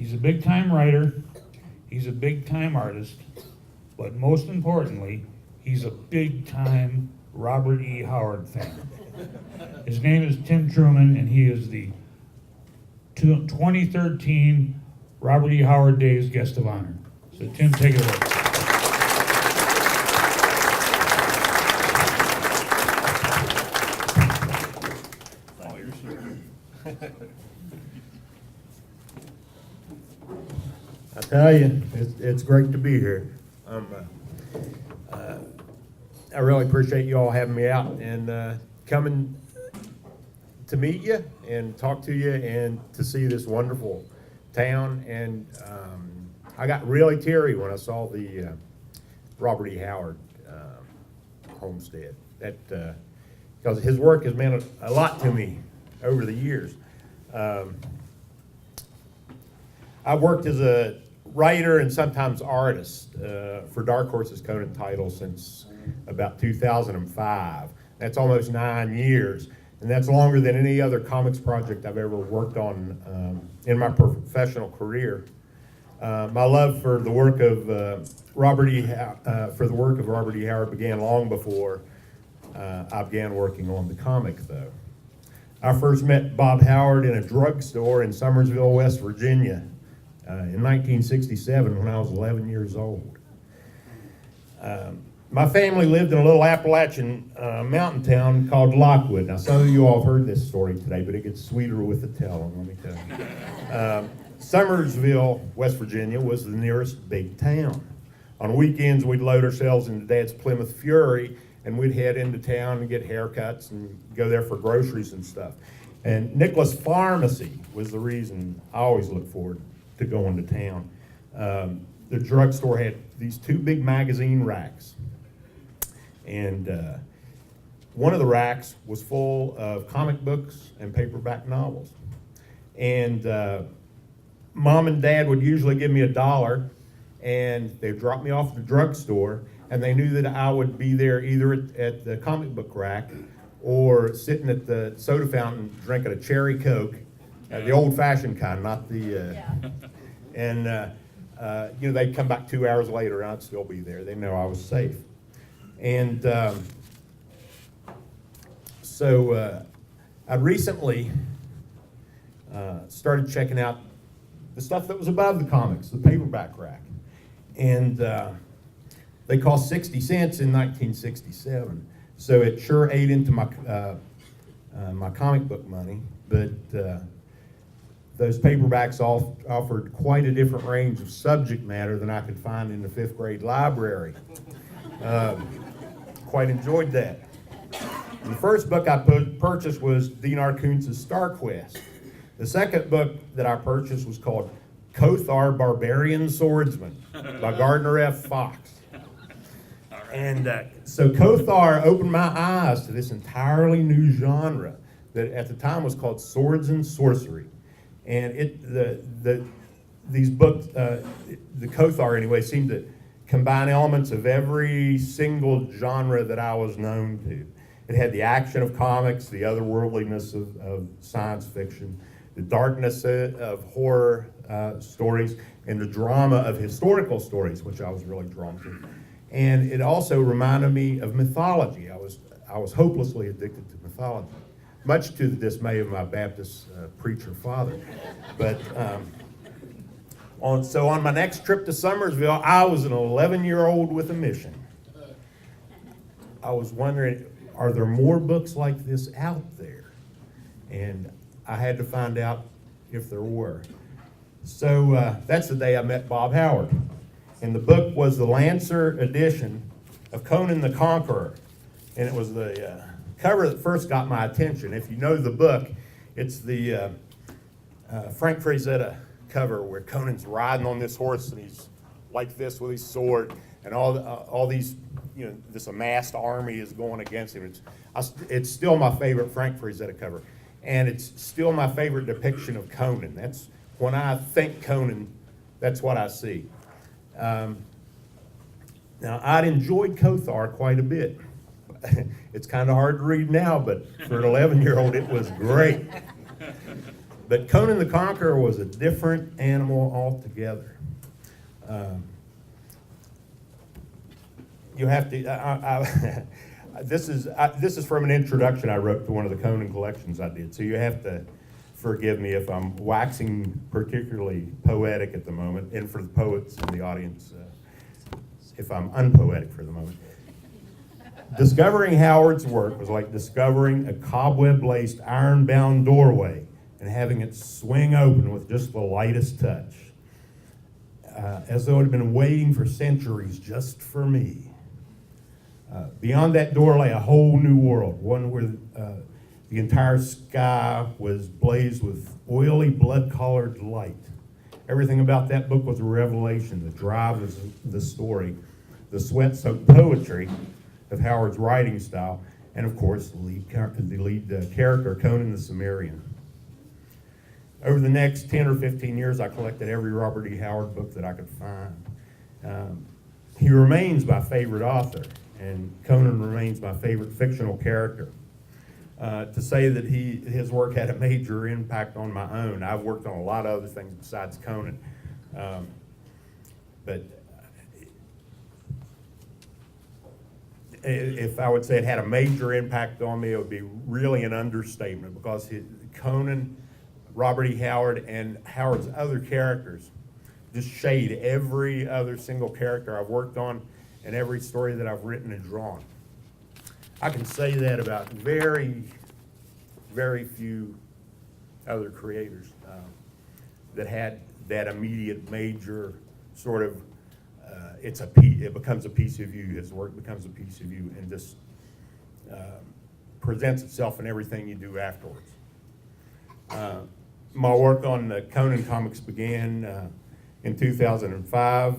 He's a big-time writer, he's a big-time artist, but most importantly, he's a big-time Robert E. Howard fan. His name is Tim Truman, and he is the 2013 Robert E. Howard Days Guest of Honor. So Tim, take it away. Oh, you're sure. I tell you, it's great to be here. I really appreciate you all having me out and coming to meet you and talk to you and to see this wonderful town. And I got really teary when I saw the Robert E. Howard homestead. That because his work has meant a lot to me over the years. I worked as a writer and sometimes artist for Dark Horse's Conan title since about 2005. That's almost 9 years, and that's longer than any other comics project I've ever worked on in my professional career. My love for the work of Robert E. Howard began long before I began working on the comic, though. I first met Bob Howard in a drugstore in Summersville, West Virginia, in 1967 when I was 11 years old. My family lived in a little Appalachian mountain town called Lockwood. Now, some of you all have heard this story today, but it gets sweeter with the telling, let me tell you. Summersville, West Virginia, was the nearest big town. On weekends, we'd load ourselves into Dad's Plymouth Fury, and we'd head into town and get haircuts and go there for groceries and stuff. And Nicholas Pharmacy was the reason I always looked forward to going to town. The drugstore had these two big magazine racks. And one of the racks was full of comic books and paperback novels. And Mom and Dad would usually give me $1, and they'd drop me off at the drugstore, and they knew that I would be there either at the comic book rack or sitting at the soda fountain drinking a cherry Coke, the old-fashioned kind, not the... And they'd come back 2 hours later, and I'd still be there. They know I was safe. And so I recently started checking out the stuff that was above the comics, the paperback rack. And they cost 60 cents in 1967. So it sure ate into my my comic book money. But those paperbacks offered quite a different range of subject matter than I could find in the 5th grade library. Quite enjoyed that. And the first book I purchased was Dinar Kuntz's Star Quest. The second book that I purchased was called Kothar Barbarian Swordsman by Gardner F. Fox. And so Kothar opened my eyes to this entirely new genre that at the time was called Swords and Sorcery. And these books, the Kothar anyway, seemed to combine elements of every single genre that I was known to. It had the action of comics, the otherworldliness of science fiction, the darkness of horror stories, and the drama of historical stories, which I was really drawn to. And it also reminded me of mythology. I was hopelessly addicted to mythology, much to the dismay of my Baptist preacher father. But on my next trip to Summersville, I was an 11-year-old with a mission. I was wondering, are there more books like this out there? And I had to find out if there were. So that's the day I met Bob Howard. And the book was the Lancer edition of Conan the Conqueror. And it was the cover that first got my attention. If you know the book, it's the Frank Frazetta cover where Conan's riding on this horse and he's like this with his sword, and all these, this amassed army is going against him. It's still my favorite Frank Frazetta cover, and it's still my favorite depiction of Conan. That's when I think Conan, that's what I see. Now, I'd enjoyed Kothar quite a bit. It's kind of hard to read now, but for an 11-year-old, it was great. But Conan the Conqueror was a different animal altogether. You have to, this is from an introduction I wrote to one of the Conan collections I did, so you have to forgive me if I'm waxing particularly poetic at the moment, and for the poets in the audience, if I'm unpoetic for the moment. Discovering Howard's work was like discovering a cobweb-laced, iron-bound doorway and having it swing open with just the lightest touch, as though it had been waiting for centuries just for me. Beyond that door lay a whole new world, one where the entire sky was blazed with oily, blood-colored light. Everything about that book was a revelation. The drive of the story, the sweat-soaked poetry of Howard's writing style, and of course, the lead character, Conan the Cimmerian. Over the next 10 or 15 years, I collected every Robert E. Howard book that I could find. He remains my favorite author, and Conan remains my favorite fictional character. To say that his work had a major impact on my own, I've worked on a lot of other things besides Conan. But if I would say it had a major impact on me, it would be really an understatement, because Conan, Robert E. Howard, and Howard's other characters just shade every other single character I've worked on and every story that I've written and drawn. I can say that about very, very few other creators that had that immediate major sort of, it becomes a piece of you. His work becomes a piece of you and just presents itself in everything you do afterwards. My work on the Conan comics began in 2005.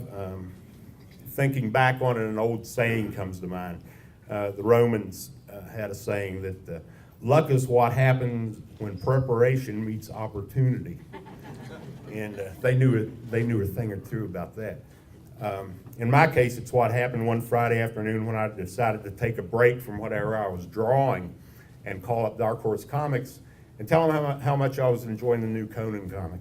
Thinking back on it, an old saying comes to mind. The Romans had a saying that luck is what happens when preparation meets opportunity, and they knew a thing or two about that. In my case, it's what happened one Friday afternoon when I decided to take a break from whatever I was drawing and call up Dark Horse Comics and tell them how much I was enjoying the new Conan comic.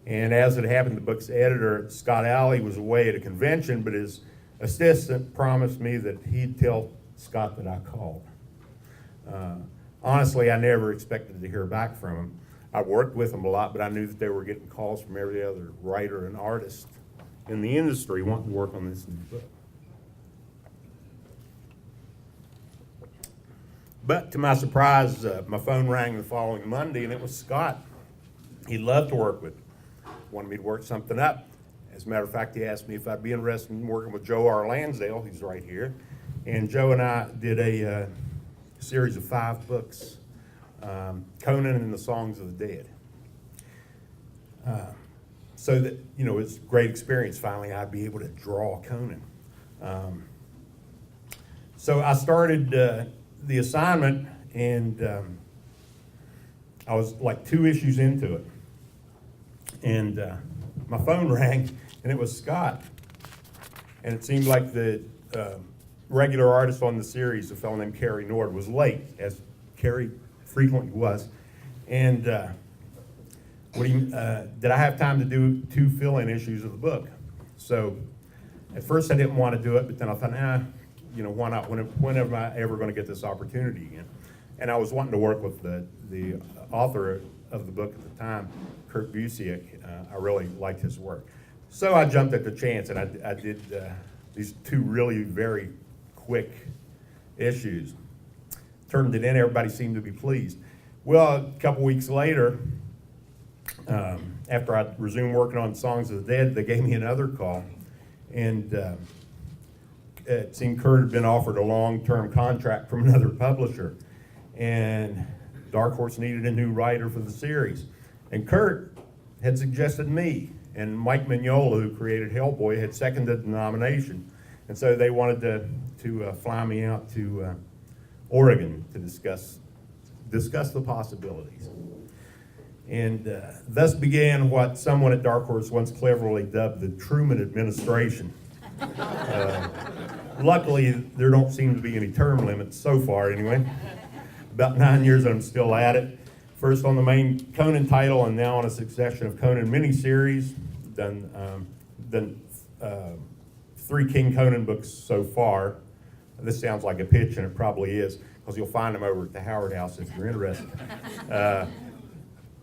And as it happened, the book's editor, Scott Alley, was away at a convention, but his assistant promised me that he'd tell Scott that I called. Honestly, I never expected to hear back from him. I worked with them a lot, but I knew that they were getting calls from every other writer and artist in the industry wanting to work on this new book. But to my surprise, my phone rang the following Monday, and it was Scott. He'd love to work with me. Wanted me to work something up. As a matter of fact, he asked me if I'd be interested in working with Joe R. Lansdale, who's right here. And Joe and I did a series of 5 books, Conan and the Songs of the Dead. So that, it was a great experience. Finally, I'd be able to draw Conan. So I started the assignment, and I was like 2 issues into it. And my phone rang, and it was Scott. And it seemed like the regular artist on the series, a fellow named Kerry Nord, was late, as Kerry frequently was. And did I have time to do 2 fill-in issues of the book? So at first I didn't want to do it, but then I thought, why not? When am I ever going to get this opportunity again? And I was wanting to work with the author of the book at the time, Kurt Busiek. I really liked his work. So I jumped at the chance, and I did these 2 really very quick issues. Turned it in, everybody seemed to be pleased. Well, a couple weeks later, after I resumed working on Songs of the Dead, they gave me another call, and it seemed Kurt had been offered a long-term contract from another publisher, and Dark Horse needed a new writer for the series. And Kurt had suggested me, and Mike Mignola, who created Hellboy, had seconded the nomination. And so they wanted to fly me out to Oregon to discuss the possibilities. And thus began what someone at Dark Horse once cleverly dubbed the Truman administration. Luckily, there don't seem to be any term limits so far anyway. About 9 years and I'm still at it. First on the main Conan title, and now on a succession of Conan miniseries. Done 3 King Conan books so far. This sounds like a pitch, and it probably is, because you'll find them over at the Howard House if you're interested.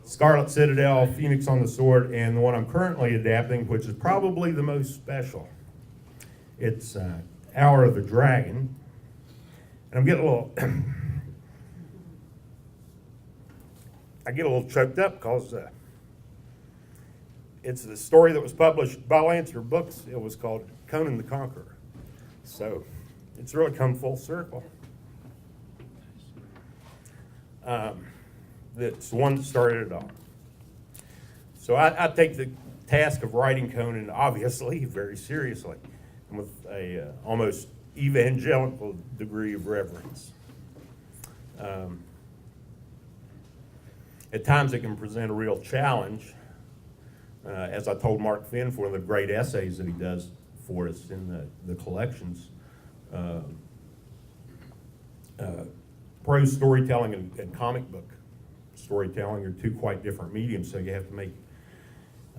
Scarlet Citadel, Phoenix on the Sword, and the one I'm currently adapting, which is probably the most special. It's Hour of the Dragon. And I'm getting a little, I get a little choked up because it's the story that was published by Lancer Books. It was called Conan the Conqueror. So it's really come full circle. That's the one that started it all. So I take the task of writing Conan, obviously, very seriously, and with a almost evangelical degree of reverence. At times it can present a real challenge, as I told Mark Finn for one of the great essays that he does for us in the collections. Prose storytelling and comic book storytelling are 2 quite different mediums, so you have to make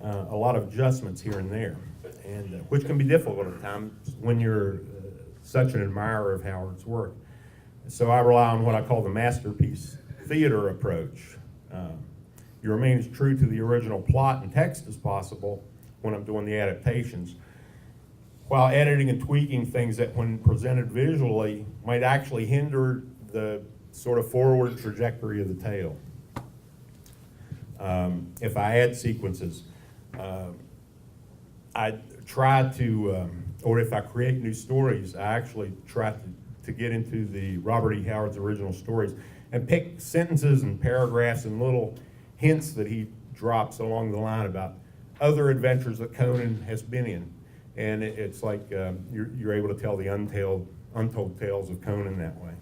a lot of adjustments here and there, and which can be difficult at times when you're such an admirer of Howard's work. So I rely on what I call the masterpiece theater approach. You remain as true to the original plot and text as possible when I'm doing the adaptations, while editing and tweaking things that, when presented visually, might actually hinder the sort of forward trajectory of the tale. If I add sequences, I try to, or if I create new stories, I actually try to get into the Robert E. Howard's original stories and pick sentences and paragraphs and little hints that he drops along the line about other adventures that Conan has been in. And it's like you're able to tell the untold tales of Conan that way.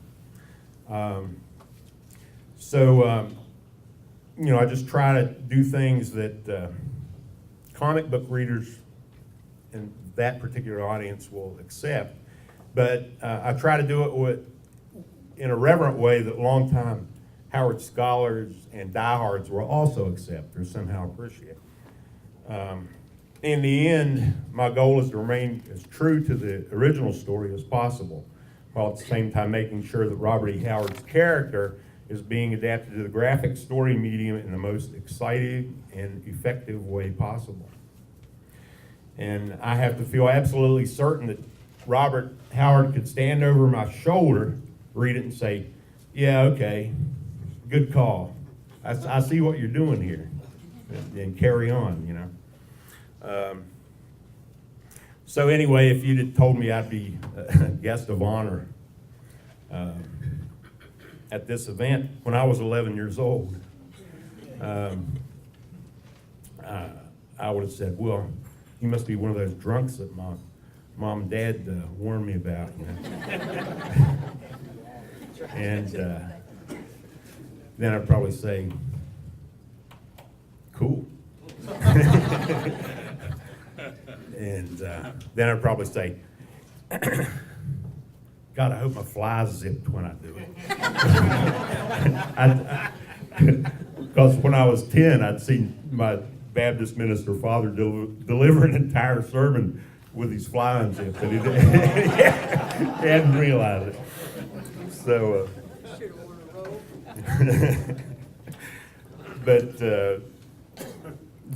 I just try to do things that comic book readers and that particular audience will accept, but I try to do it in a reverent way that longtime Howard scholars and diehards will also accept or somehow appreciate. In the end, my goal is to remain as true to the original story as possible, while at the same time making sure that Robert E. Howard's character is being adapted to the graphic story medium in the most exciting and effective way possible. And I have to feel absolutely certain that Robert Howard could stand over my shoulder, read it, and say, yeah, okay, good call. I see what you're doing here, and carry on, you know. So anyway, if you'd have told me I'd be a guest of honor at this event when I was 11 years old, I would have said, well, you must be one of those drunks that my mom and dad warned me about. You know? And then I'd probably say, cool. And then I'd probably say, God, I hope my fly's zipped when I do it. Because when I was 10, I'd seen my Baptist minister father deliver an entire sermon with his fly unzipped, and he hadn't realized it. So, but the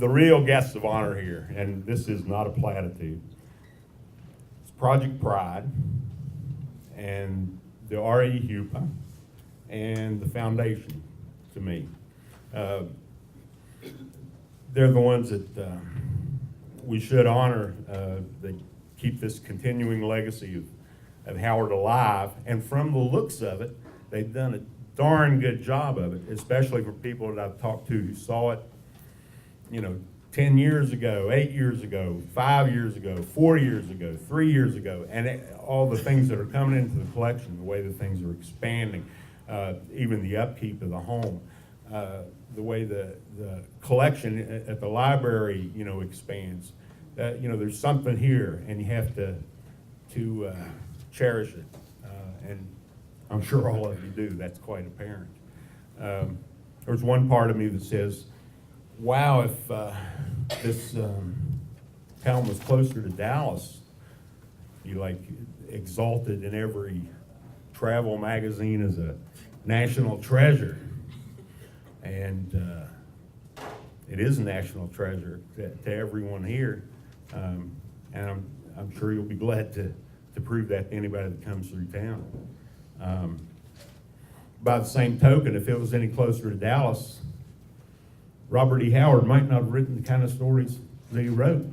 real guests of honor here, and this is not a platitude, it's Project Pride and the R.E. Hupa and the Foundation, to me. They're the ones that we should honor. They keep this continuing legacy of Howard alive, and from the looks of it, they've done a darn good job of it, especially for people that I've talked to who saw it, 10 years ago, 8 years ago, 5 years ago, 4 years ago, 3 years ago, and all the things that are coming into the collection, the way that things are expanding, even the upkeep of the home, the way the collection at the library, expands. There's something here, and you have to cherish it, and I'm sure all of you do. That's quite apparent. there's one part of me that says, wow, if this town was closer to Dallas, you like exalted in every travel magazine as a national treasure. And it is a national treasure to everyone here. And I'm sure you'll be glad to prove that to anybody that comes through town. By the same token, if it was any closer to Dallas, Robert E. Howard might not have written the kind of stories that he wrote.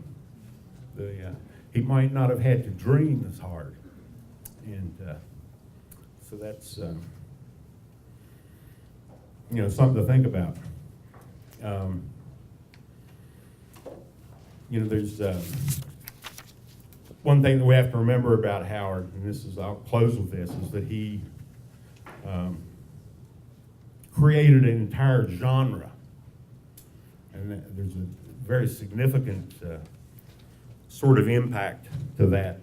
He might not have had to dream as hard. And so that's something to think about. There's one thing that we have to remember about Howard, and I'll close with this, is that he created an entire genre. And there's a very significant sort of impact to that.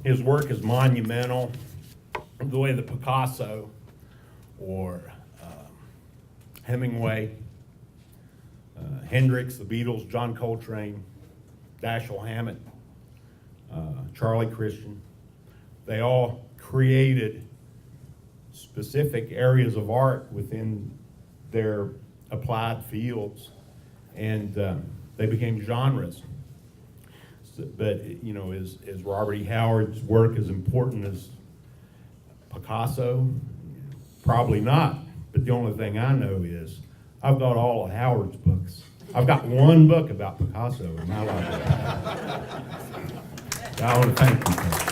His work is monumental, the way that Picasso or Hemingway, Hendrix, the Beatles, John Coltrane, Dashiell Hammett, Charlie Christian, they all created specific areas of art within their applied fields, and they became genres. But is Robert E. Howard's work as important as Picasso? Probably not. But the only thing I know is I've got all of Howard's books. I've got one book about Picasso in my library. I want to thank you.